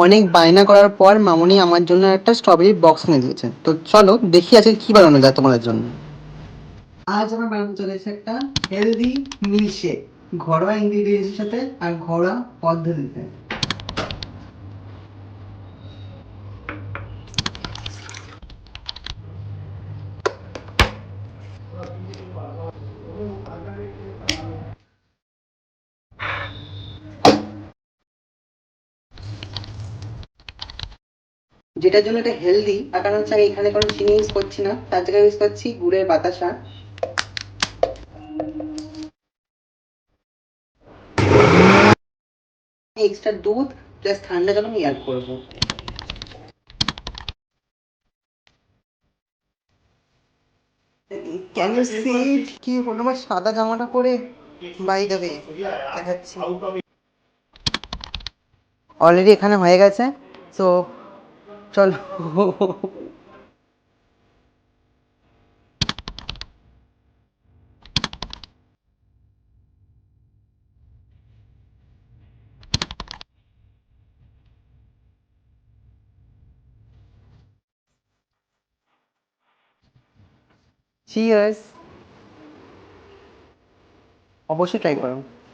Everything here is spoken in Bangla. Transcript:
অনেক বায়না করার পর মামুনি আমার জন্য একটা স্ট্রবেরি বক্স এনে দিয়েছে। তো চলো দেখি আজকে কি বানানো যায় তোমাদের জন্য। আজ আমার বানাতে চলেছে একটা হেলদি মিল্কশেক, ঘরোয়া ইনগ্রিডিয়েন্টসের সাথে আর ঘরোয়া পদ্ধতিতে। যেটার জন্য এটা হেলদি, তার কারণ হচ্ছে আমি এখানে কোনো চিনি ইউজ করছি না, তার জায়গায় ইউজ করছি গুড়ের বাতাসা, এক্সট্রা দুধ প্লাস ঠান্ডা জল আমি অ্যাড করবো। ক্যান ইউ সি ইট? কি হলো আমার সাদা জামাটা পরে? বাই দ্য ওয়ে দেখাচ্ছি, অলরেডি এখানে হয়ে গেছে। সো চলো। চিয়ার্স। অবশ্যই ট্রাই করো।